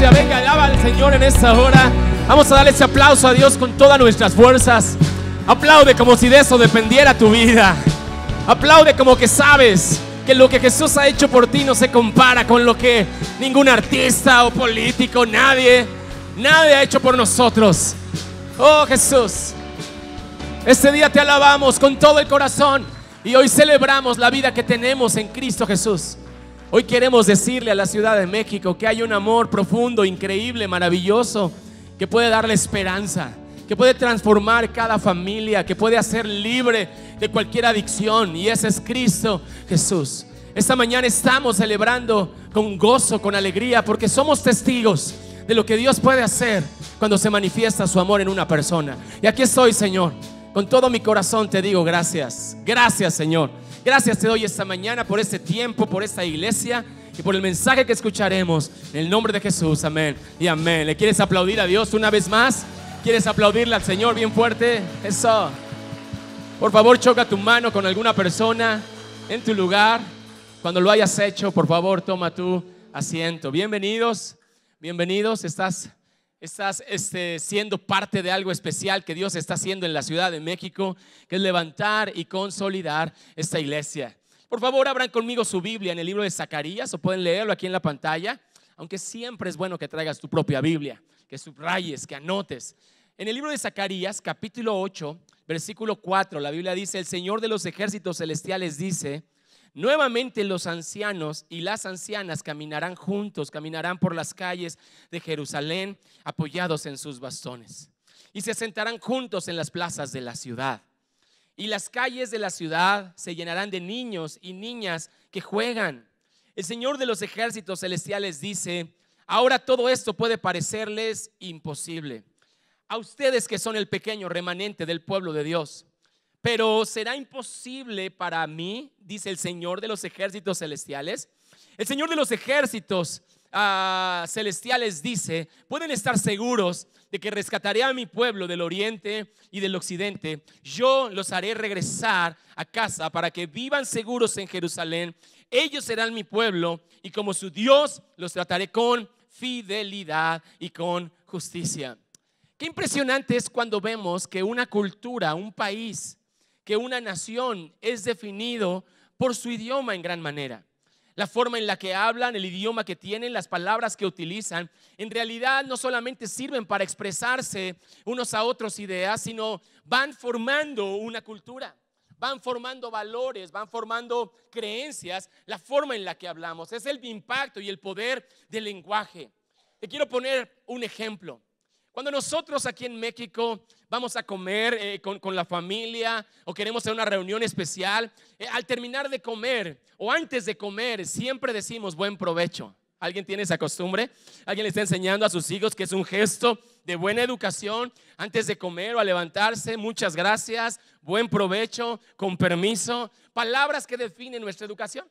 iglesia, venga, alaba al Señor en esta hora. Vamos a darle ese aplauso a Dios con todas nuestras fuerzas. Aplaude como si de eso dependiera tu vida. Aplaude como que sabes que lo que Jesús ha hecho por ti no se compara con lo que ningún artista o político, nadie ha hecho por nosotros. Oh Jesús, este día te alabamos con todo el corazón y hoy celebramos la vida que tenemos en Cristo Jesús. Hoy queremos decirle a la Ciudad de México que hay un amor profundo, increíble, maravilloso, que puede darle esperanza, que puede transformar cada familia, que puede hacer libre de cualquier adicción, y ese es Cristo Jesús. Esta mañana estamos celebrando con gozo, con alegría, porque somos testigos de lo que Dios puede hacer cuando se manifiesta su amor en una persona. Y aquí estoy, Señor, con todo mi corazón te digo gracias. Gracias, Señor. Gracias te doy esta mañana por este tiempo, por esta iglesia y por el mensaje que escucharemos. En el nombre de Jesús, amén y amén. ¿Le quieres aplaudir a Dios una vez más? ¿Quieres aplaudirle al Señor bien fuerte? Eso. Por favor, choca tu mano con alguna persona en tu lugar. Cuando lo hayas hecho, por favor, toma tu asiento. Bienvenidos, bienvenidos. Estás siendo parte de algo especial que Dios está haciendo en la Ciudad de México, que es levantar y consolidar esta iglesia. Por favor, abran conmigo su Biblia en el libro de Zacarías, o pueden leerlo aquí en la pantalla, aunque siempre es bueno que traigas tu propia Biblia, que subrayes, que anotes. En el libro de Zacarías, capítulo 8, versículo 4, la Biblia dice: el Señor de los ejércitos celestiales dice: nuevamente los ancianos y las ancianas caminarán juntos, caminarán por las calles de Jerusalén apoyados en sus bastones, y se sentarán juntos en las plazas de la ciudad. Y las calles de la ciudad se llenarán de niños y niñas que juegan. El Señor de los ejércitos celestiales dice: ahora todo esto puede parecerles imposible a ustedes que son el pequeño remanente del pueblo de Dios, pero será imposible para mí, dice el Señor de los ejércitos celestiales. El Señor de los ejércitos celestiales dice: pueden estar seguros de que rescataré a mi pueblo del oriente y del occidente. Yo los haré regresar a casa para que vivan seguros en Jerusalén. Ellos serán mi pueblo y como su Dios los trataré con fidelidad y con justicia. Qué impresionante es cuando vemos que una cultura, un país, que una nación es definido por su idioma en gran manera. La forma en la que hablan, el idioma que tienen, las palabras que utilizan, en realidad no solamente sirven para expresarse unos a otros ideas, sino van formando una cultura, van formando valores, van formando creencias. La forma en la que hablamos es el impacto y el poder del lenguaje. Te quiero poner un ejemplo. Cuando nosotros aquí en México vamos a comer con la familia o queremos hacer una reunión especial, al terminar de comer o antes de comer siempre decimos buen provecho. ¿Alguien tiene esa costumbre? ¿Alguien le está enseñando a sus hijos que es un gesto de buena educación antes de comer o al levantarse? Muchas gracias, buen provecho, con permiso. Palabras que definen nuestra educación.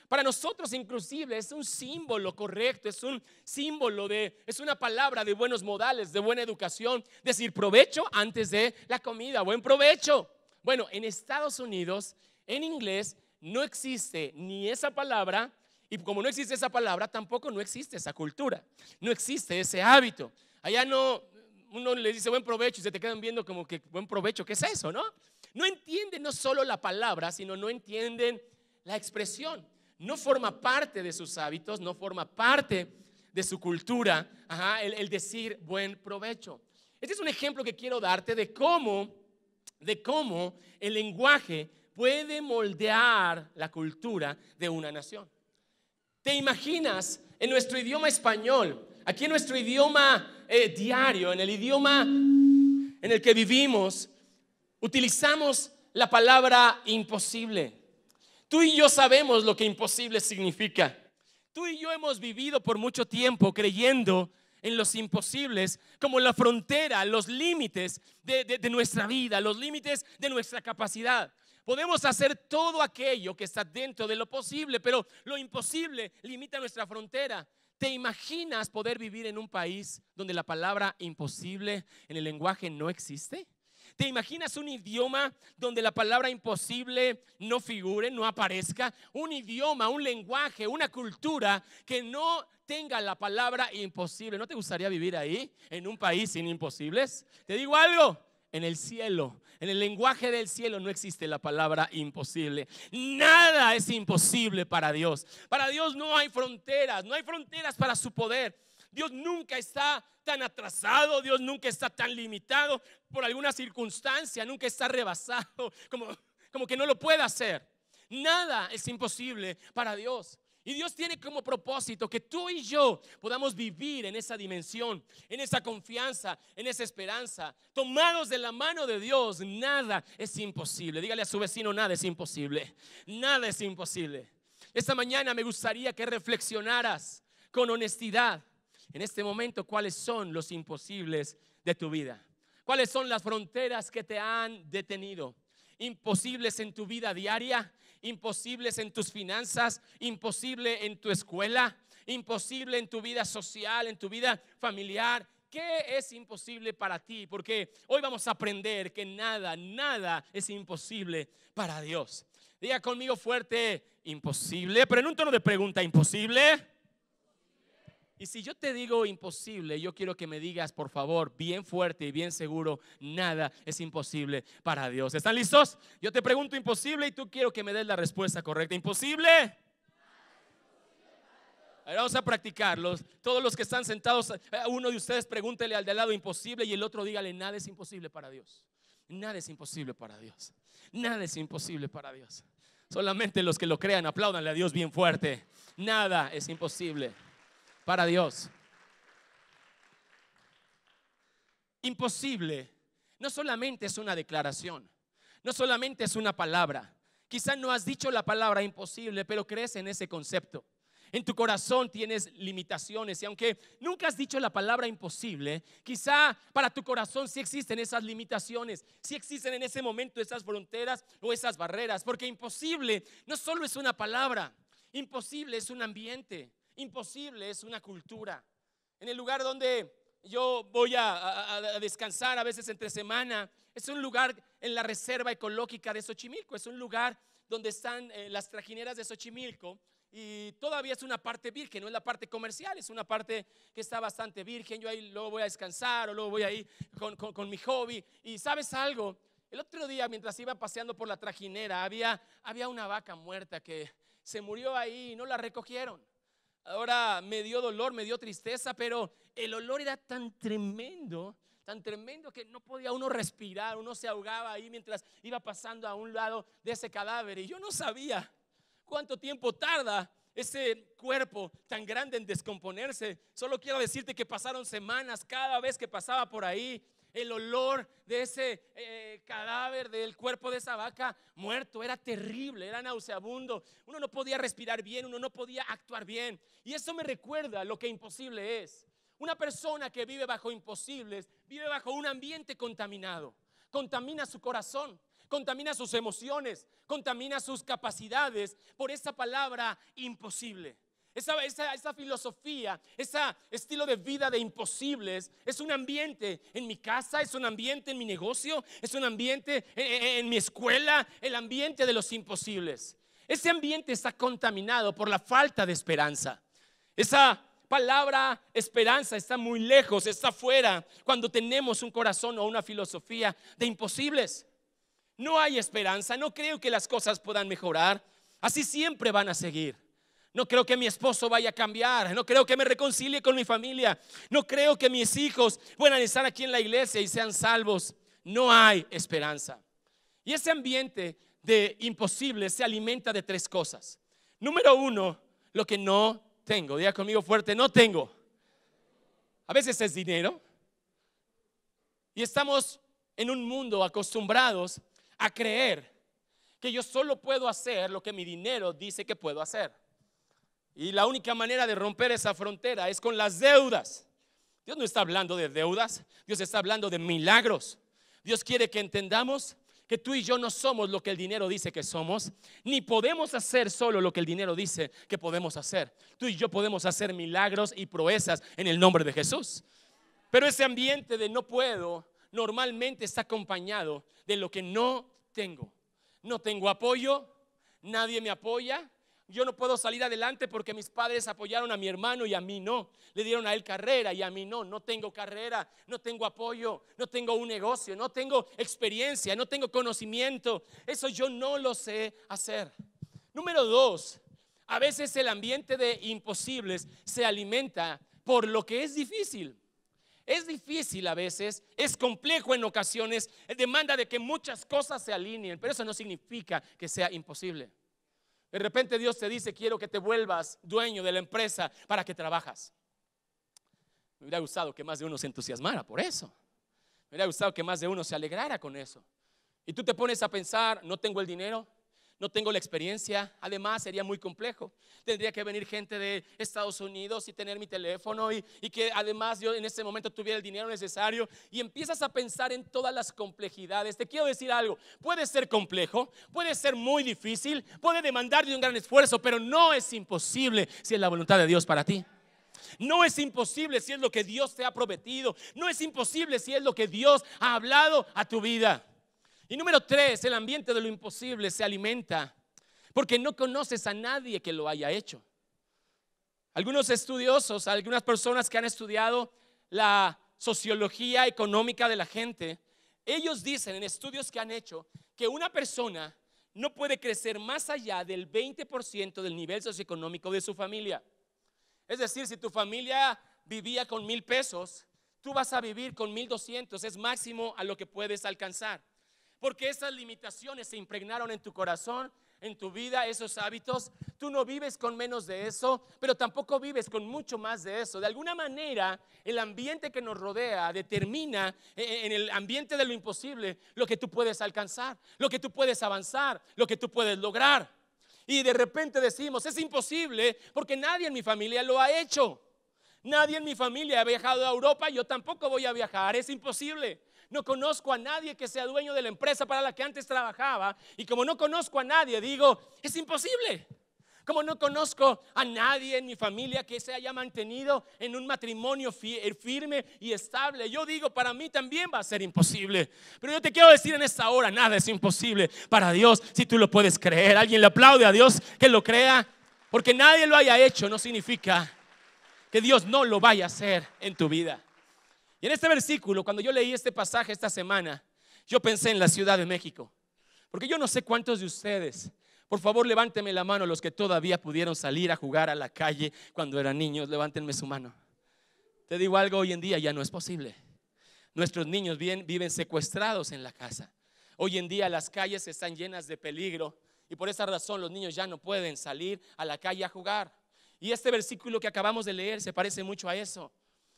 Para nosotros inclusive es un símbolo correcto, es un símbolo es una palabra de buenos modales, de buena educación, decir provecho antes de la comida, buen provecho. Bueno, en Estados Unidos, en inglés, no existe ni esa palabra, y como no existe esa palabra, tampoco no existe esa cultura, no existe ese hábito. Allá no, uno le dice buen provecho y se te quedan viendo como que buen provecho, ¿qué es eso, no? No entienden no solo la palabra, sino no entienden la expresión. No forma parte de sus hábitos, no forma parte de su cultura, el decir buen provecho. Este es un ejemplo que quiero darte de cómo el lenguaje puede moldear la cultura de una nación. ¿Te imaginas en nuestro idioma español, aquí en nuestro idioma diario, en el idioma en el que vivimos, utilizamos la palabra imposible? Tú y yo sabemos lo que imposible significa. Tú y yo hemos vivido por mucho tiempo creyendo en los imposibles como la frontera, los límites de nuestra vida, los límites de nuestra capacidad. Podemos hacer todo aquello que está dentro de lo posible, pero lo imposible limita nuestra frontera. ¿Te imaginas poder vivir en un país donde la palabra imposible en el lenguaje no existe? ¿Te imaginas un idioma donde la palabra imposible no figure, no aparezca? Un idioma, un lenguaje, una cultura que no tenga la palabra imposible. ¿No te gustaría vivir ahí, en un país sin imposibles? Te digo algo, en el cielo, en el lenguaje del cielo no existe la palabra imposible. Nada es imposible para Dios. Para Dios no hay fronteras para su poder. Dios nunca está tan atrasado, Dios nunca está tan limitado por alguna circunstancia, nunca está rebasado como que no lo pueda hacer. Nada es imposible para Dios. Y Dios tiene como propósito que tú y yo podamos vivir en esa dimensión, en esa confianza, en esa esperanza, tomados de la mano de Dios. Nada es imposible. Dígale a su vecino: nada es imposible. Nada es imposible. Esta mañana me gustaría que reflexionaras con honestidad en este momento cuáles son los imposibles de tu vida. ¿Cuáles son las fronteras que te han detenido? Imposibles en tu vida diaria, imposibles en tus finanzas, imposible en tu escuela, imposible en tu vida social, en tu vida familiar. ¿Qué es imposible para ti? Porque hoy vamos a aprender que nada es imposible para Dios. Diga conmigo fuerte: imposible, pero en un tono de pregunta: ¿imposible? Y si yo te digo imposible, yo quiero que me digas, por favor, bien fuerte y bien seguro: nada es imposible para Dios. ¿Están listos? Yo te pregunto imposible y tú quiero que me des la respuesta correcta. ¿Imposible? A ver, vamos a practicarlos. Todos los que están sentados, uno de ustedes pregúntele al de al lado imposible y el otro dígale: nada es imposible para Dios. Nada es imposible para Dios. Nada es imposible para Dios. Solamente los que lo crean, apláudanle a Dios bien fuerte. Nada es imposible para Dios. Imposible no solamente es una declaración, no solamente es una palabra. Quizá no has dicho la palabra imposible, pero crees en ese concepto. En tu corazón tienes limitaciones y aunque nunca has dicho la palabra imposible, quizá para tu corazón sí existen esas limitaciones, sí existen en ese momento esas fronteras o esas barreras, porque imposible no solo es una palabra, imposible es un ambiente. Imposible es una cultura. En el lugar donde yo voy a descansar a veces entre semana, es un lugar en la reserva ecológica de Xochimilco. Es un lugar donde están las trajineras de Xochimilco. Y todavía es una parte virgen, no es la parte comercial, es una parte que está bastante virgen. Yo ahí luego voy a descansar o luego voy ahí con mi hobby. Y ¿sabes algo? El otro día, mientras iba paseando por la trajinera, había una vaca muerta que se murió ahí y no la recogieron. Ahora me dio dolor, me dio tristeza, pero el olor era tan tremendo que no podía uno respirar. Uno se ahogaba ahí mientras iba pasando a un lado de ese cadáver. Y yo no sabía cuánto tiempo tarda ese cuerpo tan grande en descomponerse. Solo quiero decirte que pasaron semanas. Cada vez que pasaba por ahí, el olor de ese cadáver, del cuerpo de esa vaca muerto, era terrible, era nauseabundo. Uno no podía respirar bien, uno no podía actuar bien. Y eso me recuerda lo que imposible es. Una persona que vive bajo imposibles vive bajo un ambiente contaminado. Contamina su corazón, contamina sus emociones, contamina sus capacidades por esa palabra imposible. Esa filosofía, ese estilo de vida de imposibles es un ambiente en mi casa, es un ambiente en mi negocio, es un ambiente en mi escuela, el ambiente de los imposibles. Ese ambiente está contaminado por la falta de esperanza. Esa palabra esperanza está muy lejos, está fuera cuando tenemos un corazón o una filosofía de imposibles. No hay esperanza, no creo que las cosas puedan mejorar, así siempre van a seguir. No creo que mi esposo vaya a cambiar. No creo que me reconcilie con mi familia. No creo que mis hijos puedan estar aquí en la iglesia y sean salvos. No hay esperanza. Y ese ambiente de imposible se alimenta de tres cosas. Número uno, lo que no tengo. Diga conmigo fuerte: no tengo. A veces es dinero. Y estamos en un mundo acostumbrados a creer que yo solo puedo hacer lo que mi dinero dice que puedo hacer. Y la única manera de romper esa frontera es con las deudas. Dios no está hablando de deudas, Dios está hablando de milagros. Dios quiere que entendamos que tú y yo no somos lo que el dinero dice que somos, ni podemos hacer solo lo que el dinero dice que podemos hacer. Tú y yo podemos hacer milagros y proezas en el nombre de Jesús. Pero ese ambiente de no puedo normalmente está acompañado de lo que no tengo. No tengo apoyo, nadie me apoya. Yo no puedo salir adelante porque mis padres apoyaron a mi hermano y a mí no. Le dieron a él carrera y a mí no. No tengo carrera, no tengo apoyo, no tengo un negocio, no tengo experiencia, no tengo conocimiento. Eso yo no lo sé hacer. Número 2, a veces el ambiente de imposibles se alimenta por lo que es difícil. Es difícil a veces, es complejo en ocasiones, demanda de que muchas cosas se alineen, pero eso no significa que sea imposible. De repente Dios te dice: quiero que te vuelvas dueño de la empresa para que trabajas. Me hubiera gustado que más de uno se entusiasmara por eso. Me hubiera gustado que más de uno se alegrara con eso. Y tú te pones a pensar: no tengo el dinero, no tengo la experiencia, además sería muy complejo. Tendría que venir gente de Estados Unidos y tener mi teléfono y que además yo en ese momento tuviera el dinero necesario. Y empiezas a pensar en todas las complejidades. Te quiero decir algo: puede ser complejo, puede ser muy difícil, puede demandar de un gran esfuerzo, pero no es imposible si es la voluntad de Dios para ti. No es imposible si es lo que Dios te ha prometido. No es imposible si es lo que Dios ha hablado a tu vida. Y número 3, el ambiente de lo imposible se alimenta porque no conoces a nadie que lo haya hecho. Algunos estudiosos, algunas personas que han estudiado la sociología económica de la gente, ellos dicen en estudios que han hecho que una persona no puede crecer más allá del 20% del nivel socioeconómico de su familia. Es decir, si tu familia vivía con 1,000 pesos, tú vas a vivir con 1,200, es máximo a lo que puedes alcanzar. Porque esas limitaciones se impregnaron en tu corazón, en tu vida, esos hábitos. Tú no vives con menos de eso, pero tampoco vives con mucho más de eso. De alguna manera, el ambiente que nos rodea determina en el ambiente de lo imposible lo que tú puedes alcanzar, lo que tú puedes avanzar, lo que tú puedes lograr. Y de repente decimos: es imposible porque nadie en mi familia lo ha hecho. Nadie en mi familia ha viajado a Europa, yo tampoco voy a viajar, es imposible. No conozco a nadie que sea dueño de la empresa para la que antes trabajaba. Y como no conozco a nadie, digo: es imposible. Como no conozco a nadie en mi familia que se haya mantenido en un matrimonio firme y estable, yo digo: para mí también va a ser imposible. Pero yo te quiero decir en esta hora: nada es imposible para Dios si tú lo puedes creer. Alguien le aplaude a Dios que lo crea. Porque nadie lo haya hecho no significa que Dios no lo vaya a hacer en tu vida. Y en este versículo, cuando yo leí este pasaje esta semana, yo pensé en la Ciudad de México. Porque yo no sé cuántos de ustedes, por favor levánteme la mano los que todavía pudieron salir a jugar a la calle cuando eran niños, levántenme su mano. Te digo algo: hoy en día ya no es posible. Nuestros niños viven secuestrados en la casa. Hoy en día las calles están llenas de peligro y por esa razón los niños ya no pueden salir a la calle a jugar. Y este versículo que acabamos de leer se parece mucho a eso.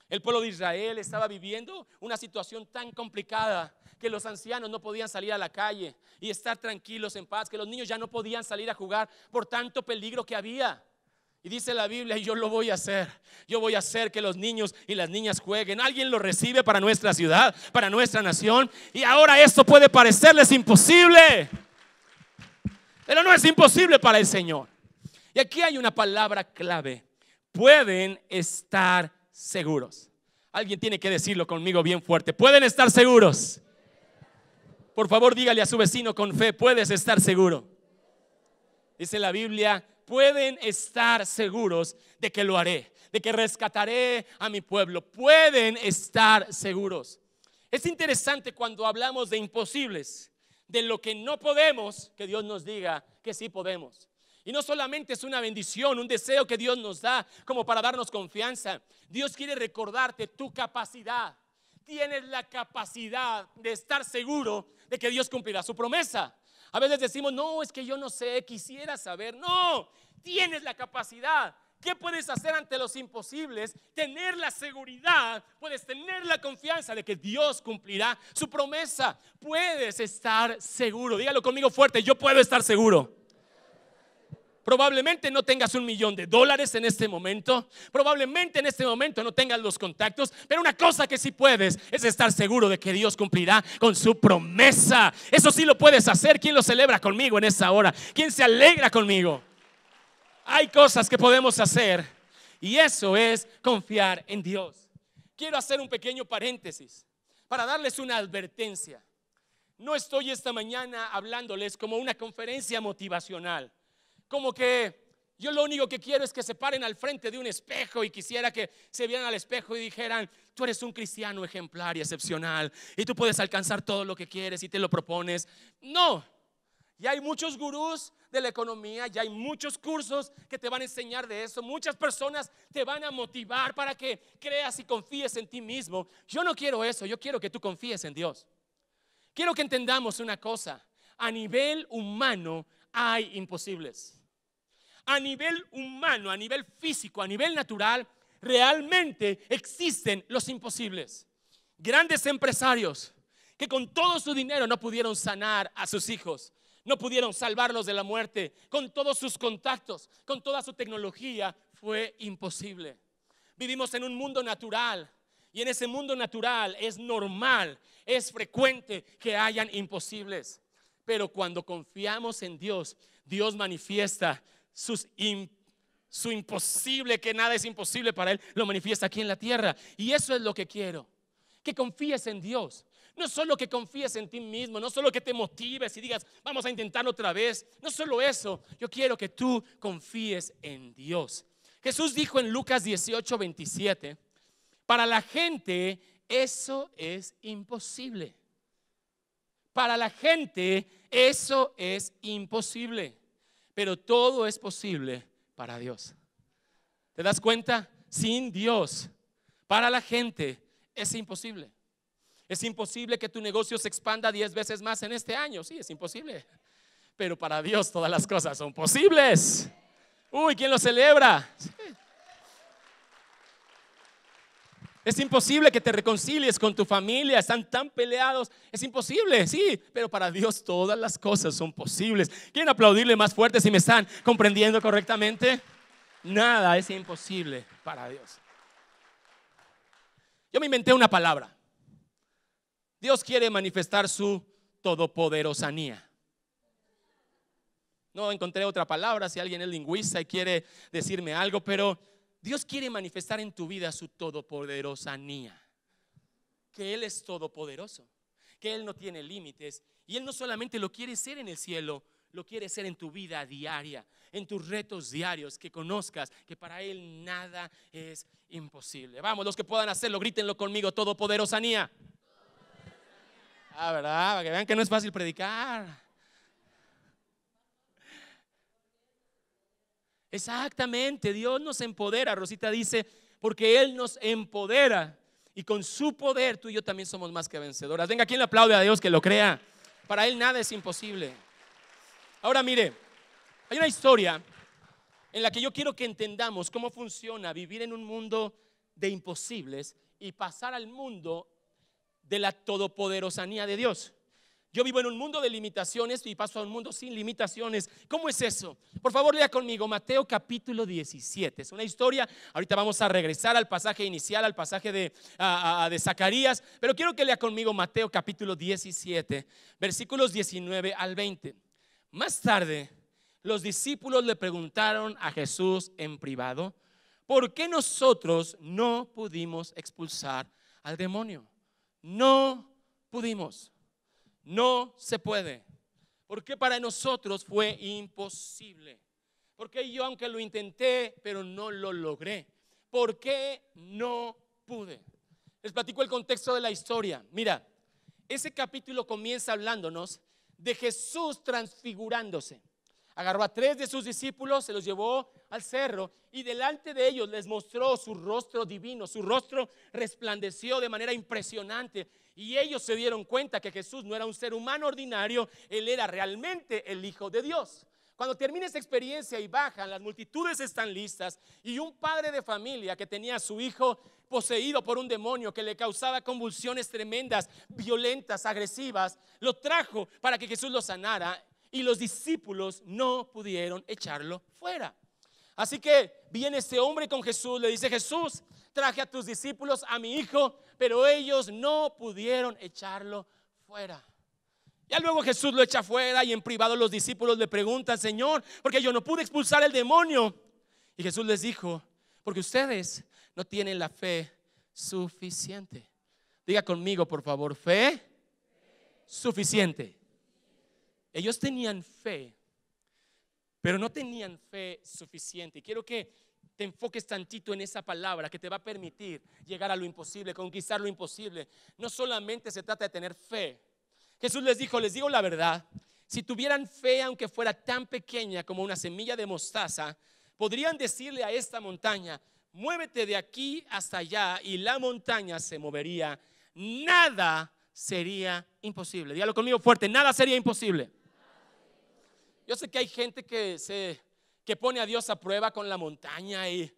El pueblo de Israel estaba viviendo una situación tan complicada que los ancianos no podían salir a la calle y estar tranquilos en paz, que los niños ya no podían salir a jugar por tanto peligro que había. Y dice la Biblia: y yo lo voy a hacer. Yo voy a hacer que los niños y las niñas jueguen. Alguien lo recibe para nuestra ciudad, para nuestra nación. Y ahora esto puede parecerles imposible, pero no es imposible para el Señor. Y aquí hay una palabra clave: pueden estar seguros. Alguien tiene que decirlo conmigo bien fuerte: pueden estar seguros. Por favor, dígale a su vecino con fe: puedes estar seguro. Dice la Biblia: pueden estar seguros de que lo haré, de que rescataré a mi pueblo. Pueden estar seguros. Es interesante cuando hablamos de imposibles, de lo que no podemos, que Dios nos diga que sí podemos. Y no solamente es una bendición, un deseo que Dios nos da como para darnos confianza. Dios quiere recordarte tu capacidad. Tienes la capacidad de estar seguro de que Dios cumplirá su promesa. A veces decimos: no, es que yo no sé, quisiera saber. No, tienes la capacidad. ¿Qué puedes hacer ante los imposibles? Tener la seguridad, puedes tener la confianza de que Dios cumplirá su promesa. Puedes estar seguro. Dígalo conmigo fuerte: yo puedo estar seguro. Probablemente no tengas $1,000,000 en este momento. Probablemente en este momento no tengas los contactos. Pero una cosa que sí puedes es estar seguro de que Dios cumplirá con su promesa. Eso sí lo puedes hacer. ¿Quién lo celebra conmigo en esta hora? ¿Quién se alegra conmigo? Hay cosas que podemos hacer y eso es confiar en Dios. Quiero hacer un pequeño paréntesis para darles una advertencia. No estoy esta mañana hablándoles como una conferencia motivacional, como que yo lo único que quiero es que se paren al frente de un espejo y quisiera que se vieran al espejo y dijeran: tú eres un cristiano ejemplar y excepcional y tú puedes alcanzar todo lo que quieres y te lo propones. No, ya hay muchos gurús de la economía, ya hay muchos cursos que te van a enseñar de eso. Muchas personas te van a motivar para que creas y confíes en ti mismo. Yo no quiero eso, yo quiero que tú confíes en Dios. Quiero que entendamos una cosa: a nivel humano hay imposibles. A nivel humano, a nivel físico, a nivel natural, realmente existen los imposibles. Grandes empresarios que con todo su dinero no pudieron sanar a sus hijos, no pudieron salvarlos de la muerte. Con todos sus contactos, con toda su tecnología, fue imposible. Vivimos en un mundo natural, y en ese mundo natural es normal, es frecuente que hayan imposibles. Pero cuando confiamos en Dios, Dios manifiesta su imposible, que nada es imposible para Él, lo manifiesta aquí en la tierra. Y eso es lo que quiero, que confíes en Dios. No solo que confíes en ti mismo, no solo que te motives y digas: vamos a intentarlo otra vez. No solo eso, yo quiero que tú confíes en Dios. Jesús dijo en Lucas 18:27: para la gente eso es imposible. Para la gente eso es imposible, pero todo es posible para Dios. ¿Te das cuenta? Sin Dios, para la gente es imposible. Es imposible que tu negocio se expanda 10 veces más en este año. Sí, es imposible. Pero para Dios todas las cosas son posibles. Uy, ¿quién lo celebra? Sí. Es imposible que te reconcilies con tu familia, están tan peleados. Es imposible, sí, pero para Dios todas las cosas son posibles. ¿Quieren aplaudirle más fuerte si me están comprendiendo correctamente? Nada es imposible para Dios. Yo me inventé una palabra. Dios quiere manifestar su todopoderosanía. No encontré otra palabra, si alguien es lingüista y quiere decirme algo, pero Dios quiere manifestar en tu vida su todopoderosanía. Que Él es todopoderoso, que Él no tiene límites. Y Él no solamente lo quiere ser en el cielo, lo quiere ser en tu vida diaria, en tus retos diarios, que conozcas que para Él nada es imposible. Vamos, los que puedan hacerlo, grítenlo conmigo: todopoderosanía. ¿Verdad? Para que vean que no es fácil predicar. Exactamente, Dios nos empodera. Rosita dice: porque Él nos empodera, y con su poder tú y yo también somos más que vencedoras. Venga, ¿quién le aplaude a Dios que lo crea? Para Él nada es imposible. Ahora mire, hay una historia en la que yo quiero que entendamos cómo funciona vivir en un mundo de imposibles y pasar al mundo de la todopoderosanía de Dios. Yo vivo en un mundo de limitaciones y paso a un mundo sin limitaciones. ¿Cómo es eso? Por favor, lea conmigo Mateo capítulo 17. Es una historia. Ahorita vamos a regresar al pasaje inicial, al pasaje de Zacarías, pero quiero que lea conmigo Mateo capítulo 17, versículos 19 al 20. Más tarde, los discípulos le preguntaron a Jesús en privado: ¿por qué nosotros no pudimos expulsar al demonio? No pudimos. No se puede. Porque para nosotros fue imposible. Porque yo, aunque lo intenté, pero no lo logré. ¿Por qué no pude? Les platico el contexto de la historia. Mira, ese capítulo comienza hablándonos de Jesús transfigurándose. Agarró a 3 de sus discípulos, se los llevó al cerro y delante de ellos les mostró su rostro divino. Su rostro resplandeció de manera impresionante y ellos se dieron cuenta que Jesús no era un ser humano ordinario, Él era realmente el Hijo de Dios. Cuando termina esa experiencia y bajan, las multitudes están listas y un padre de familia que tenía a su hijo poseído por un demonio que le causaba convulsiones tremendas, violentas, agresivas, lo trajo para que Jesús lo sanara. Y los discípulos no pudieron echarlo fuera. Así que viene este hombre con Jesús, le dice: Jesús, traje a tus discípulos a mi hijo, pero ellos no pudieron echarlo fuera. Ya luego Jesús lo echa fuera y en privado los discípulos le preguntan: Señor, ¿por qué yo no pude expulsar el demonio? Y Jesús les dijo: porque ustedes no tienen la fe suficiente. Diga conmigo, por favor, fe suficiente. Ellos tenían fe, pero no tenían fe suficiente. Y quiero que te enfoques tantito en esa palabra que te va a permitir llegar a lo imposible, conquistar lo imposible. No solamente se trata de tener fe. Jesús les dijo, les digo la verdad, si tuvieran fe, aunque fuera tan pequeña como una semilla de mostaza, podrían decirle a esta montaña, muévete de aquí hasta allá, y la montaña se movería. Nada sería imposible. Dígalo conmigo fuerte, nada sería imposible. Yo sé que hay gente que pone a Dios a prueba con la montaña y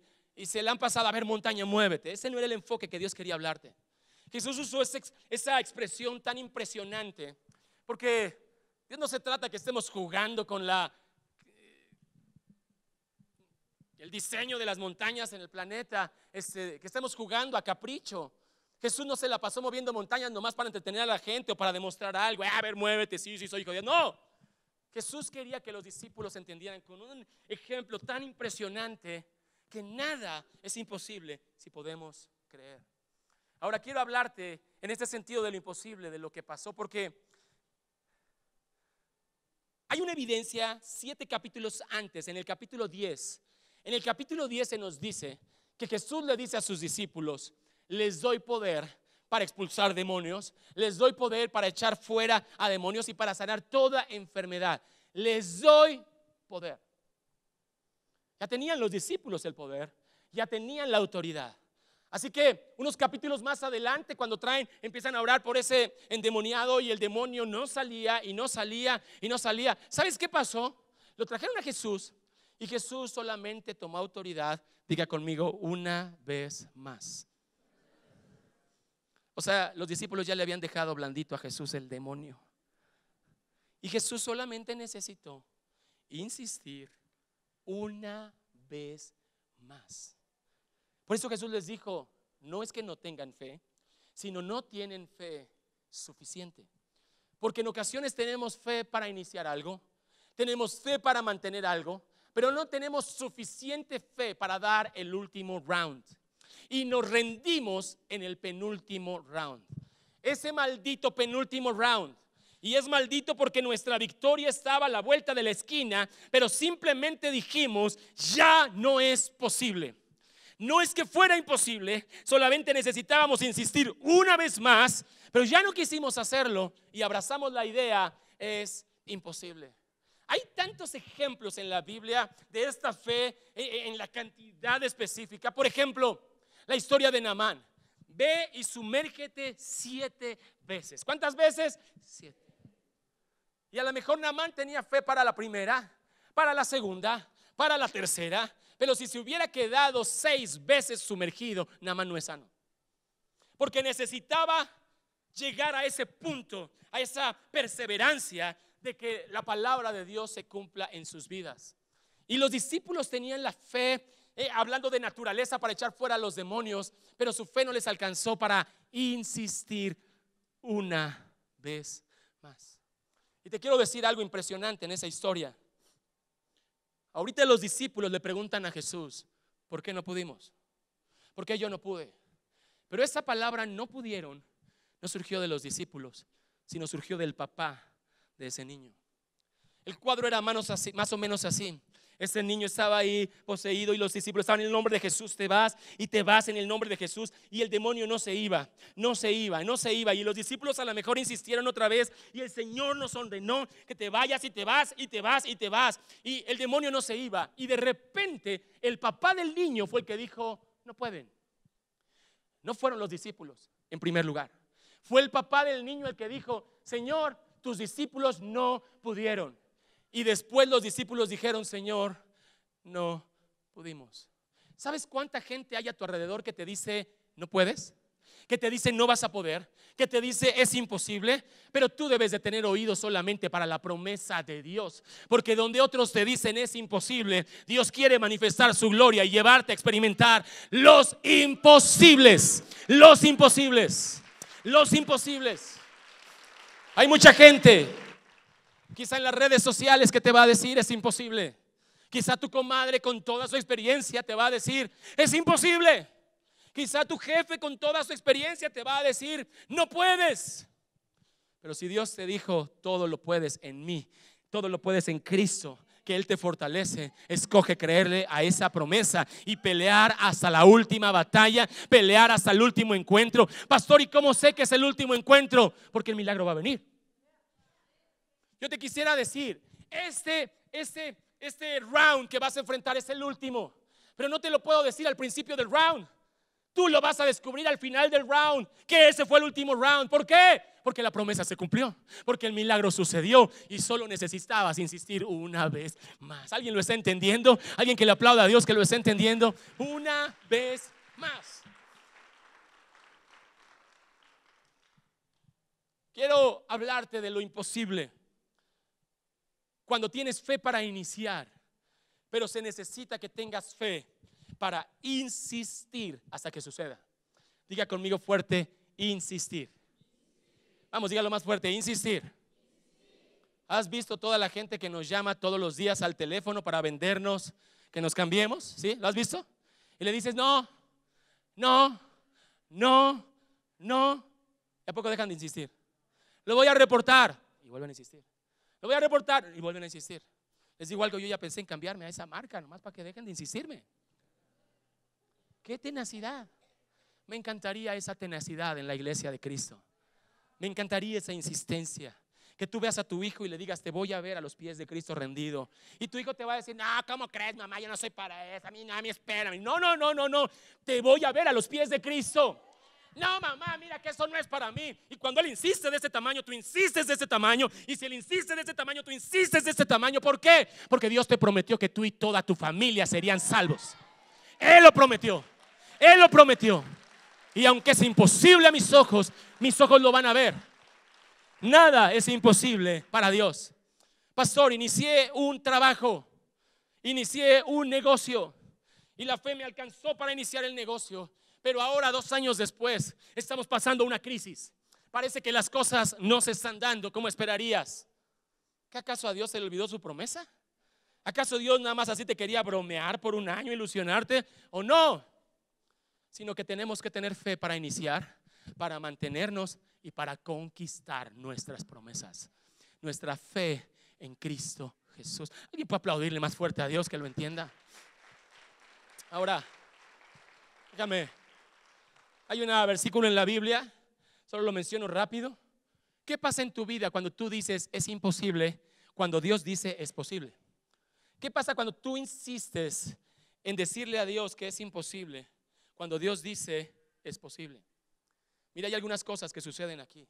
se le han pasado, a ver, montaña, muévete. Ese no era el enfoque que Dios quería hablarte. Jesús usó esa expresión tan impresionante porque Dios no se trata que estemos jugando con el diseño de las montañas en el planeta, que estemos jugando a capricho. Jesús no se la pasó moviendo montañas nomás para entretener a la gente o para demostrar algo. A ver, muévete, sí, soy hijo de Dios. No, Jesús quería que los discípulos entendieran con un ejemplo tan impresionante que nada es imposible si podemos creer. Ahora quiero hablarte en este sentido de lo imposible, de lo que pasó, porque hay una evidencia 7 capítulos antes, en el capítulo 10. En el capítulo 10 se nos dice que Jesús le dice a sus discípulos, les doy poder para expulsar demonios, les doy poder para echar fuera a demonios y para sanar toda enfermedad. Les doy poder. Ya tenían los discípulos el poder, ya tenían la autoridad. Así que unos capítulos más adelante, cuando empiezan a orar por ese endemoniado y el demonio no salía y no salía y no salía. ¿Sabes qué pasó? Lo trajeron a Jesús y Jesús solamente tomó autoridad, diga conmigo, una vez más. O sea, los discípulos ya le habían dejado blandito a Jesús el demonio. Y Jesús solamente necesitó insistir una vez más. Por eso Jesús les dijo, no es que no tengan fe, sino no tienen fe suficiente. Porque en ocasiones tenemos fe para iniciar algo, tenemos fe para mantener algo, pero no tenemos suficiente fe para dar el último round. Y nos rendimos en el penúltimo round. Ese maldito penúltimo round. Y es maldito porque nuestra victoria estaba a la vuelta de la esquina, pero simplemente dijimos, ya no es posible. No es que fuera imposible, solamente necesitábamos insistir una vez más, pero ya no quisimos hacerlo y abrazamos la idea, es imposible. Hay tantos ejemplos en la Biblia de esta fe en la cantidad específica. Por ejemplo, la historia de Naamán. Ve y sumérgete 7 veces. ¿Cuántas veces? 7. Y a lo mejor Naamán tenía fe para la primera, para la segunda, para la tercera. Pero si se hubiera quedado 6 veces sumergido, Naamán no es sano. Porque necesitaba llegar a ese punto, a esa perseverancia de que la palabra de Dios se cumpla en sus vidas. Y los discípulos tenían la fe, hablando de naturaleza, para echar fuera a los demonios, pero su fe no les alcanzó para insistir una vez más. Y te quiero decir algo impresionante en esa historia. Ahorita los discípulos le preguntan a Jesús, ¿por qué no pudimos? ¿Por qué yo no pude? Pero esa palabra no pudieron no surgió de los discípulos, sino surgió del papá de ese niño. El cuadro era más o menos así. Ese niño estaba ahí poseído y los discípulos estaban en el nombre de Jesús, te vas y te vas en el nombre de Jesús. Y el demonio no se iba. Y los discípulos a lo mejor insistieron otra vez y el Señor nos ordenó que te vayas y te vas y te vas y te vas. Y el demonio no se iba. Y de repente el papá del niño fue el que dijo, no pueden. No fueron los discípulos en primer lugar. Fue el papá del niño el que dijo, Señor, tus discípulos no pudieron. Y después los discípulos dijeron, Señor, no pudimos. ¿Sabes cuánta gente hay a tu alrededor que te dice, no puedes? Que te dice, no vas a poder. Que te dice, es imposible. Pero tú debes de tener oídos solamente para la promesa de Dios. Porque donde otros te dicen, es imposible, Dios quiere manifestar su gloria y llevarte a experimentar los imposibles. Los imposibles. Los imposibles. Hay mucha gente, quizá en las redes sociales, que te va a decir es imposible. Quizá tu comadre con toda su experiencia te va a decir es imposible. Quizá tu jefe con toda su experiencia te va a decir: no puedes. Pero si Dios te dijo: todo lo puedes en mí, todo lo puedes en Cristo, que Él te fortalece, escoge creerle a esa promesa y pelear hasta la última batalla, pelear hasta el último encuentro. Pastor, ¿y cómo sé que es el último encuentro? Porque el milagro va a venir. Yo te quisiera decir, este round que vas a enfrentar es el último, pero no te lo puedo decir al principio del round. Tú lo vas a descubrir al final del round, que ese fue el último round. ¿Por qué? Porque la promesa se cumplió, porque el milagro sucedió y solo necesitabas insistir una vez más. ¿Alguien lo está entendiendo? ¿Alguien que le aplauda a Dios que lo está entendiendo? Una vez más. Quiero hablarte de lo imposible. Cuando tienes fe para iniciar, pero se necesita que tengas fe para insistir hasta que suceda. Diga conmigo fuerte: insistir. Vamos, dígalo más fuerte: insistir. ¿Has visto toda la gente que nos llama todos los días al teléfono para vendernos que nos cambiemos? ¿Sí? ¿Lo has visto? Y le dices: no. ¿Y a poco dejan de insistir? Lo voy a reportar. Y vuelven a insistir. Lo voy a reportar. Y vuelven a insistir. Es igual que yo ya pensé en cambiarme a esa marca, nomás para que dejen de insistirme. ¡Qué tenacidad! Me encantaría esa tenacidad en la iglesia de Cristo. Me encantaría esa insistencia. Que tú veas a tu hijo y le digas: te voy a ver a los pies de Cristo rendido. Y tu hijo te va a decir: no, ¿cómo crees, mamá? Yo no soy para eso. A mí espérame. No. Te voy a ver a los pies de Cristo. No, mamá, mira que eso no es para mí. Y cuando él insiste de este tamaño, tú insistes de este tamaño. Y si él insiste de este tamaño, tú insistes de este tamaño. ¿Por qué? Porque Dios te prometió que tú y toda tu familia serían salvos. Él lo prometió. Él lo prometió. Y aunque es imposible a mis ojos lo van a ver. Nada es imposible para Dios. Pastor, inicié un trabajo, inicié un negocio y la fe me alcanzó para iniciar el negocio. Pero ahora, 2 años después, estamos pasando una crisis. Parece que las cosas no se están dando como esperarías. ¿Qué acaso a Dios se le olvidó su promesa? ¿Acaso Dios nada más así te quería bromear por un año, ilusionarte? ¿O no? Sino que tenemos que tener fe para iniciar, para mantenernos y para conquistar nuestras promesas. Nuestra fe en Cristo Jesús. ¿Alguien puede aplaudirle más fuerte a Dios que lo entienda? Ahora, dígame, hay un versículo en la Biblia, solo lo menciono rápido. ¿Qué pasa en tu vida cuando tú dices es imposible, cuando Dios dice es posible? ¿Qué pasa cuando tú insistes en decirle a Dios que es imposible, cuando Dios dice es posible? Mira, hay algunas cosas que suceden aquí.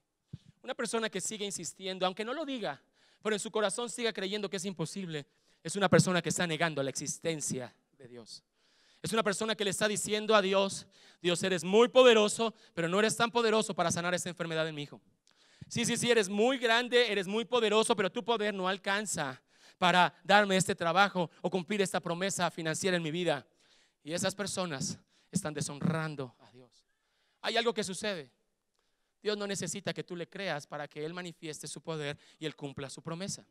Una persona que sigue insistiendo, aunque no lo diga, pero en su corazón siga creyendo que es imposible, es una persona que está negando la existencia de Dios. Es una persona que le está diciendo a Dios: Dios, eres muy poderoso, pero no eres tan poderoso para sanar esta enfermedad en mi hijo. Sí, eres muy grande, eres muy poderoso, pero tu poder no alcanza para darme este trabajo o cumplir esta promesa financiera en mi vida. Y esas personas están deshonrando a Dios. Hay algo que sucede. Dios no necesita que tú le creas para que Él manifieste su poder y Él cumpla su promesa.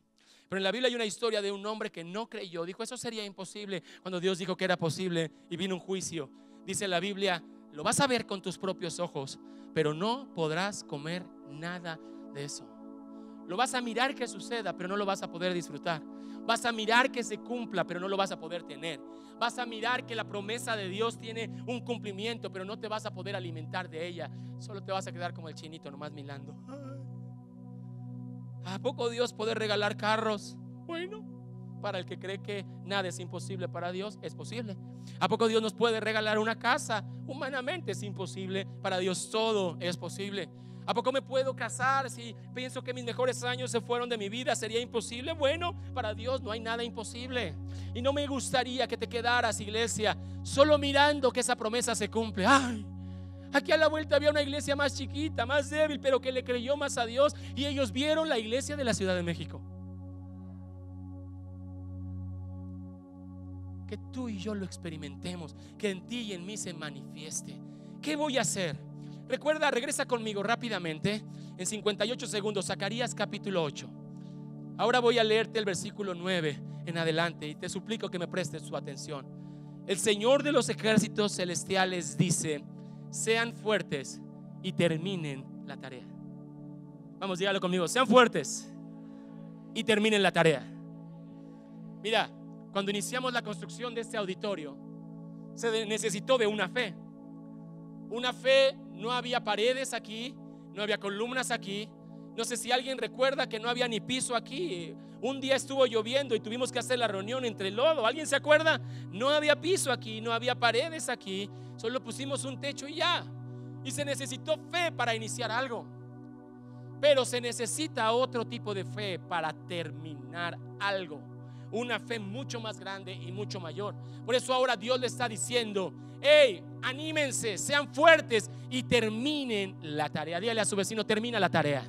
Pero en la Biblia hay una historia de un hombre que no creyó. Dijo: eso sería imposible, cuando Dios dijo que era posible, y vino un juicio. Dice la Biblia: lo vas a ver con tus propios ojos, pero no podrás comer nada de eso. Lo vas a mirar que suceda, pero no lo vas a poder disfrutar. Vas a mirar que se cumpla, pero no lo vas a poder tener. Vas a mirar que la promesa de Dios tiene un cumplimiento, pero no te vas a poder alimentar de ella. Solo te vas a quedar como el chinito, nomás mirando. ¿A poco Dios puede regalar carros? Bueno, para el que cree que nada es imposible para Dios, es posible. ¿A poco Dios nos puede regalar una casa? Humanamente es imposible. Para Dios todo es posible. ¿A poco me puedo casar si pienso que mis mejores años se fueron de mi vida? ¿Sería imposible? Bueno, para Dios no hay nada imposible. Y no me gustaría que te quedaras, iglesia, solo mirando que esa promesa se cumple. Ay, aquí a la vuelta había una iglesia más chiquita, más débil, pero que le creyó más a Dios, y ellos vieron la iglesia de la Ciudad de México. Que tú y yo lo experimentemos, que en ti y en mí se manifieste. ¿Qué voy a hacer? Recuerda, regresa conmigo rápidamente en 58 segundos, Zacarías capítulo 8. Ahora voy a leerte el versículo 9 en adelante y te suplico que me prestes su atención. El Señor de los ejércitos celestiales dice: sean fuertes y terminen la tarea. Vamos, dígalo conmigo, sean fuertes y terminen la tarea. Mira, cuando iniciamos la construcción de este auditorio, se necesitó de una fe. Una fe, no había paredes aquí, no había columnas aquí. No sé si alguien recuerda que no había ni piso aquí. Un día estuvo lloviendo y tuvimos que hacer la reunión entre lodo. ¿Alguien se acuerda? No había piso aquí, no había paredes aquí. Solo pusimos un techo y ya. Y se necesitó fe para iniciar algo. Pero se necesita otro tipo de fe para terminar algo. Una fe mucho más grande y mucho mayor. Por eso ahora Dios le está diciendo: hey, anímense, sean fuertes y terminen la tarea. Dígale a su vecino: termina la tarea.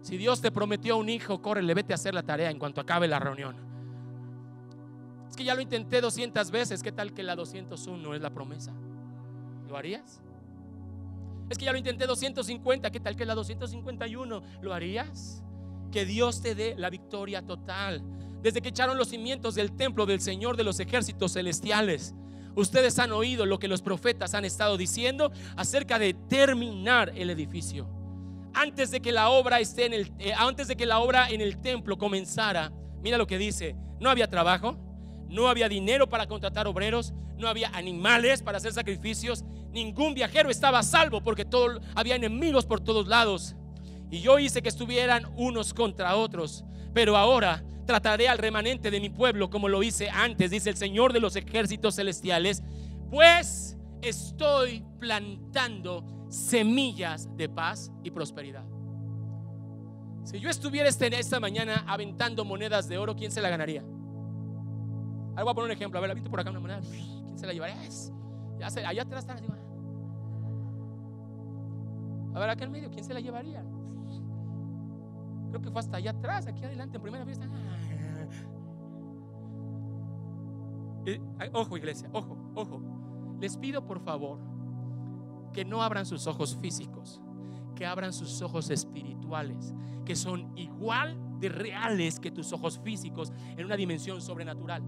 Si Dios te prometió un hijo, córrele, vete a hacer la tarea en cuanto acabe la reunión. Es que ya lo intenté 200 veces. ¿Qué tal que la 201 es la promesa? ¿Lo harías? Es que ya lo intenté 250. ¿Qué tal que la 251? ¿Lo harías? Que Dios te dé la victoria total. Desde que echaron los cimientos del templo del Señor de los ejércitos celestiales, ustedes han oído lo que los profetas han estado diciendo acerca de terminar el edificio. Antes de que la obra en el templo comenzara, mira lo que dice: no había trabajo, no había dinero para contratar obreros, no había animales para hacer sacrificios, ningún viajero estaba a salvo porque había enemigos por todos lados. Y yo hice que estuvieran unos contra otros, pero ahora trataré al remanente de mi pueblo como lo hice antes, dice el Señor de los ejércitos celestiales, pues estoy plantando semillas de paz y prosperidad. Si yo estuviera esta mañana aventando monedas de oro, ¿quién se la ganaría? Ahí voy a poner un ejemplo. A ver, aviento por acá una moneda. ¿Quién se la llevaría? Allá atrás está. A ver, acá en medio, ¿quién se la llevaría? Creo que fue hasta allá atrás. Aquí adelante en primera fiesta. Ojo, iglesia, ojo. Les pido por favor que no abran sus ojos físicos, que abran sus ojos espirituales, que son igual de reales que tus ojos físicos en una dimensión sobrenatural.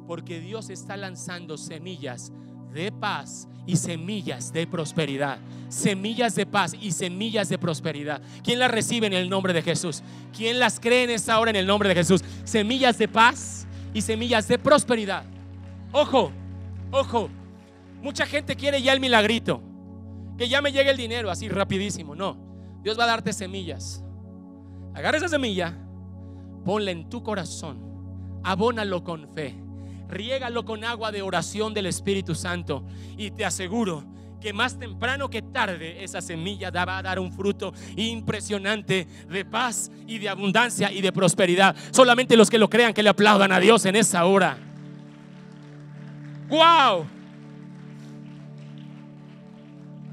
Porque Dios está lanzando semillas de paz y semillas de prosperidad. Semillas de paz y semillas de prosperidad. ¿Quién las recibe en el nombre de Jesús? ¿Quién las cree en esta hora en el nombre de Jesús? Semillas de paz y semillas de prosperidad. Ojo. Mucha gente quiere ya el milagrito, que ya me llegue el dinero así rapidísimo. No, Dios va a darte semillas. Agarra esa semilla, ponla en tu corazón, abónalo con fe, riégalo con agua de oración del Espíritu Santo, y te aseguro que más temprano que tarde esa semilla va a dar un fruto impresionante de paz y de abundancia y de prosperidad. Solamente los que lo crean, que le aplaudan a Dios en esa hora. ¡Wow!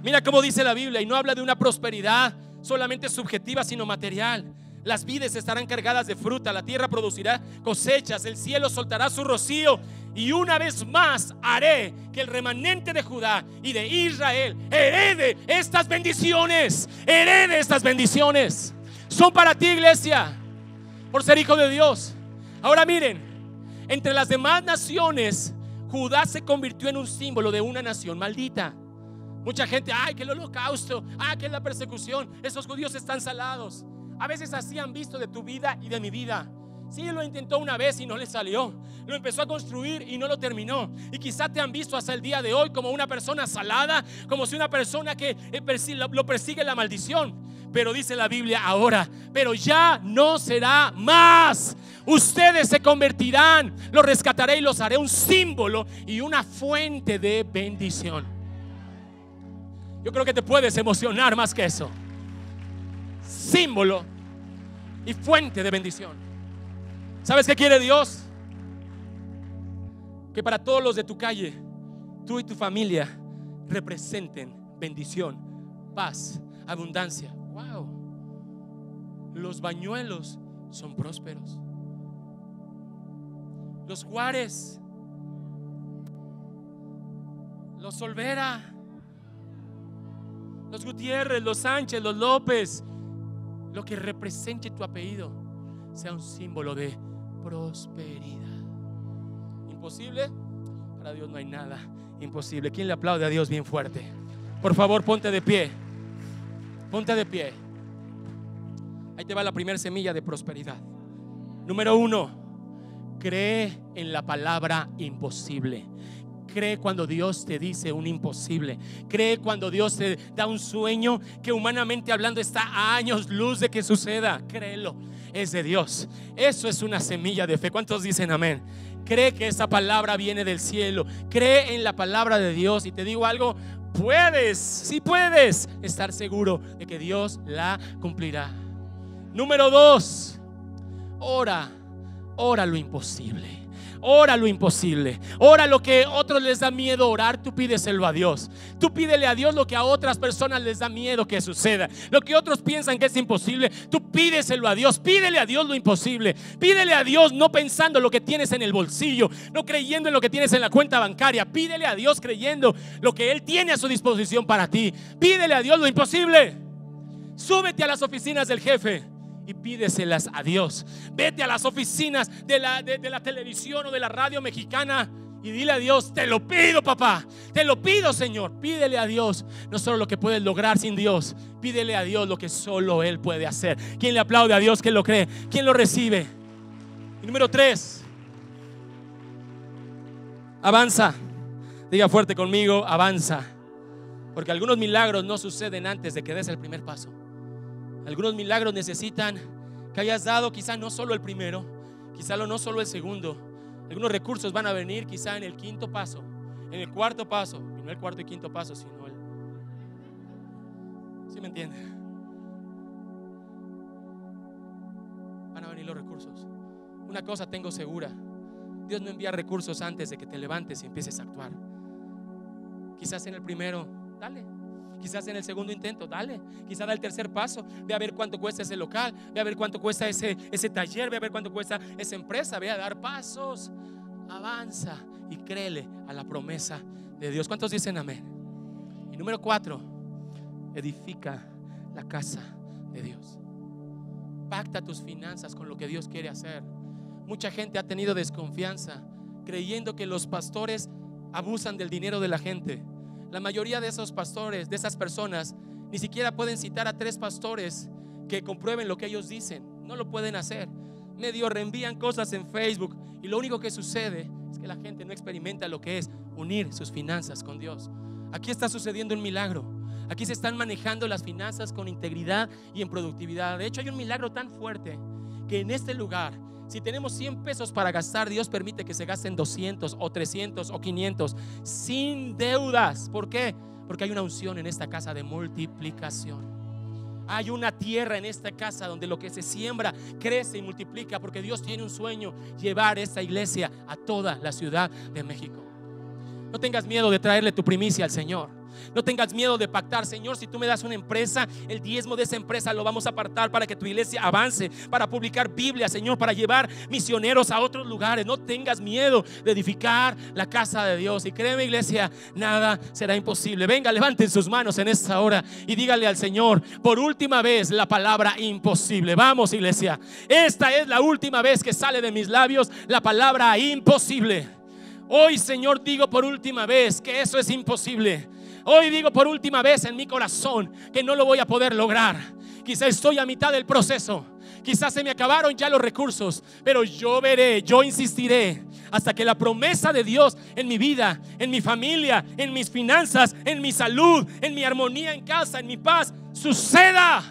Mira cómo dice la Biblia, y no habla de una prosperidad solamente subjetiva, sino material. Las vides estarán cargadas de fruta, la tierra producirá cosechas, el cielo soltará su rocío, y una vez más haré que el remanente de Judá y de Israel herede estas bendiciones. Herede estas bendiciones. Son para ti, iglesia, por ser hijo de Dios. Ahora miren, entre las demás naciones, Judá se convirtió en un símbolo de una nación maldita. Mucha gente, ay, que el holocausto, ay, que la persecución, esos judíos están salados. A veces así han visto de tu vida y de mi vida. Sí, lo intentó una vez y no le salió. Lo empezó a construir y no lo terminó. Y quizá te han visto hasta el día de hoy como una persona salada, como si una persona que lo persigue la maldición. Pero dice la Biblia ahora, pero ya no será más. Ustedes se convertirán, los rescataré y los haré un símbolo y una fuente de bendición. Yo creo que te puedes emocionar más que eso. Símbolo y fuente de bendición. ¿Sabes qué quiere Dios? Que para todos los de tu calle, tú y tu familia representen bendición, paz, abundancia. Wow. Los Bañuelos son prósperos. Los Juárez, los Olvera, los Gutiérrez, los Sánchez, los López, lo que represente tu apellido sea un símbolo de prosperidad. ¿Imposible? Para Dios no hay nada imposible. ¿Quién le aplaude a Dios bien fuerte? Por favor, ponte de pie. Ponte de pie. Ahí te va la primera semilla de prosperidad. Número 1, cree en la palabra imposible. Cree cuando Dios te dice un imposible. Cree cuando Dios te da un sueño que humanamente hablando está a años luz de que suceda. Créelo, es de Dios. Eso es una semilla de fe. ¿Cuántos dicen amén? Cree que esa palabra viene del cielo. Cree en la palabra de Dios. Y te digo algo, puedes, si puedes estar seguro de que Dios la cumplirá. Número 2, ora lo imposible. Ora lo imposible. Ora lo que a otros les da miedo orar, tú pídeselo a Dios. Tú pídele a Dios lo que a otras personas les da miedo que suceda. Lo que otros piensan que es imposible, tú pídeselo a Dios. Pídele a Dios lo imposible. Pídele a Dios no pensando en lo que tienes en el bolsillo, no creyendo en lo que tienes en la cuenta bancaria. Pídele a Dios creyendo lo que Él tiene a su disposición para ti. Pídele a Dios lo imposible. Súbete a las oficinas del jefe y pídeselas a Dios. Vete a las oficinas de la televisión o de la radio mexicana y dile a Dios: te lo pido, papá, te lo pido, Señor. Pídele a Dios no solo lo que puedes lograr sin Dios, pídele a Dios lo que solo Él puede hacer. ¿Quién le aplaude a Dios? ¿Quién lo cree? ¿Quién lo recibe? Y número 3, avanza. Diga fuerte conmigo: avanza. Porque algunos milagros no suceden antes de que des el primer paso. Algunos milagros necesitan que hayas dado quizá no solo el primero, quizá no solo el segundo. Algunos recursos van a venir quizá en el quinto paso, en el cuarto paso. Y no el cuarto y quinto paso, sino el... ¿Sí me entiende? Van a venir los recursos. Una cosa tengo segura: Dios no envía recursos antes de que te levantes y empieces a actuar. Quizás en el primero, dale. Quizás en el segundo intento, dale. Quizás da el tercer paso. Ve a ver cuánto cuesta ese local. Ve a ver cuánto cuesta ese taller. Ve a ver cuánto cuesta esa empresa. Ve a dar pasos. Avanza y créele a la promesa de Dios. ¿Cuántos dicen amén? Y número 4, edifica la casa de Dios. Pacta tus finanzas con lo que Dios quiere hacer. Mucha gente ha tenido desconfianza, creyendo que los pastores abusan del dinero de la gente. La mayoría de esos pastores, de esas personas, ni siquiera pueden citar a 3 pastores que comprueben lo que ellos dicen. No lo pueden hacer. Medio reenvían cosas en Facebook y lo único que sucede es que la gente no experimenta lo que es unir sus finanzas con Dios. Aquí está sucediendo un milagro. Aquí se están manejando las finanzas con integridad y en productividad. De hecho, hay un milagro tan fuerte que en este lugar, si tenemos 100 pesos para gastar, Dios permite que se gasten 200 o 300 o 500 sin deudas. ¿Por qué? Porque hay una unción en esta casa de multiplicación. Hay una tierra en esta casa donde lo que se siembra crece y multiplica, porque Dios tiene un sueño: llevar esta iglesia a toda la Ciudad de México. No tengas miedo de traerle tu primicia al Señor. No tengas miedo de pactar: Señor, si tú me das una empresa, el diezmo de esa empresa lo vamos a apartar para que tu iglesia avance, para publicar Biblia, Señor, para llevar misioneros a otros lugares. No tengas miedo de edificar la casa de Dios. Y créeme, iglesia, nada será imposible. Venga, levanten sus manos en esta hora y díganle al Señor por última vez la palabra imposible. Vamos, iglesia, esta es la última vez que sale de mis labios la palabra imposible. Hoy, Señor, digo por última vez que eso es imposible. Hoy digo por última vez en mi corazón que no lo voy a poder lograr. Quizás estoy a mitad del proceso, quizás se me acabaron ya los recursos, pero yo veré, yo insistiré hasta que la promesa de Dios en mi vida, en mi familia, en mis finanzas, en mi salud, en mi armonía en casa, en mi paz, suceda.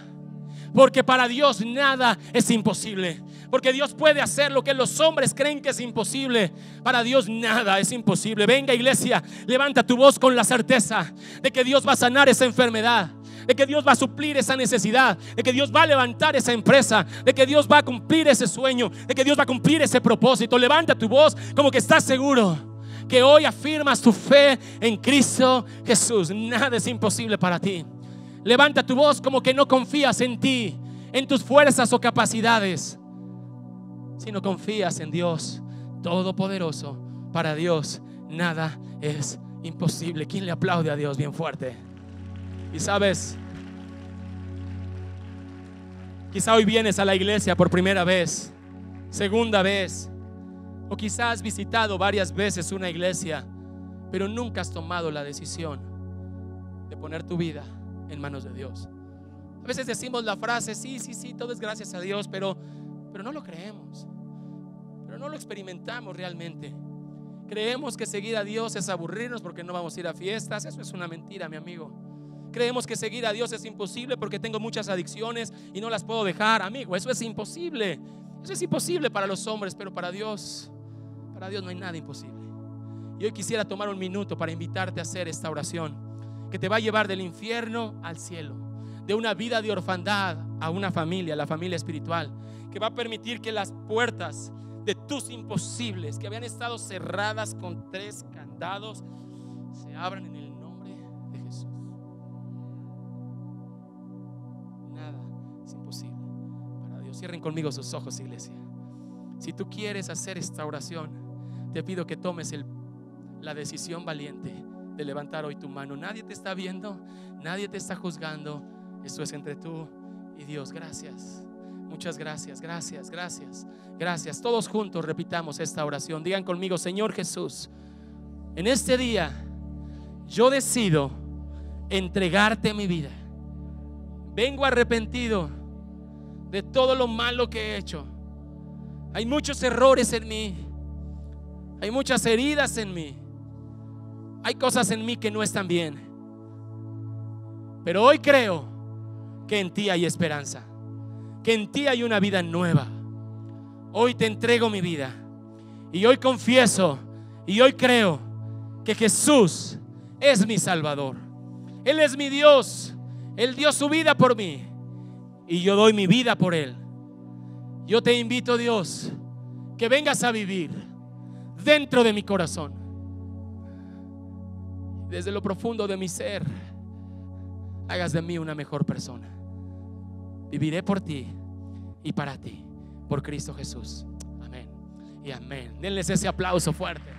Porque para Dios nada es imposible. Porque Dios puede hacer lo que los hombres creen que es imposible. Para Dios nada es imposible. Venga, iglesia, levanta tu voz con la certeza de que Dios va a sanar esa enfermedad, de que Dios va a suplir esa necesidad, de que Dios va a levantar esa empresa, de que Dios va a cumplir ese sueño, de que Dios va a cumplir ese propósito. Levanta tu voz como que estás seguro que hoy afirmas tu fe en Cristo Jesús. Nada es imposible para ti. Levanta tu voz como que no confías en ti, en tus fuerzas o capacidades, sino confías en Dios Todopoderoso. Para Dios nada es imposible. ¿Quién le aplaude a Dios bien fuerte? Y sabes, quizá hoy vienes a la iglesia por primera vez, segunda vez, o quizás has visitado varias veces una iglesia, pero nunca has tomado la decisión de poner tu vida en manos de Dios. A veces decimos la frase, sí, todo es gracias a Dios, pero no lo creemos, pero no lo experimentamos realmente. Creemos que seguir a Dios es aburrirnos porque no vamos a ir a fiestas. Eso es una mentira, mi amigo. Creemos que seguir a Dios es imposible porque tengo muchas adicciones y no las puedo dejar. Amigo, eso es imposible. Eso es imposible para los hombres, pero para Dios no hay nada imposible. Y hoy quisiera tomar un minuto para invitarte a hacer esta oración que te va a llevar del infierno al cielo, de una vida de orfandad a una familia, la familia espiritual, que va a permitir que las puertas de tus imposibles, que habían estado cerradas con 3 candados, se abran en el nombre de Jesús. Nada es imposible para Dios. Cierren conmigo sus ojos, iglesia. Si tú quieres hacer esta oración, te pido que tomes la decisión valiente de levantar hoy tu mano. Nadie te está viendo, nadie te está juzgando. Esto es entre tú y Dios. Gracias, muchas gracias, gracias. Todos juntos repitamos esta oración. Digan conmigo: Señor Jesús, en este día yo decido entregarte mi vida. Vengo arrepentido de todo lo malo que he hecho. Hay muchos errores en mí, hay muchas heridas en mí, hay cosas en mí que no están bien, pero hoy creo que en ti hay esperanza, que en ti hay una vida nueva. Hoy te entrego mi vida y hoy confieso y hoy creo que Jesús es mi Salvador. Él es mi Dios. Él dio su vida por mí y yo doy mi vida por Él. Yo te invito, Dios, que vengas a vivir dentro de mi corazón, desde lo profundo de mi ser. Hagas de mí una mejor persona. Viviré por ti y para ti, por Cristo Jesús. Amén y amén. Denles ese aplauso fuerte.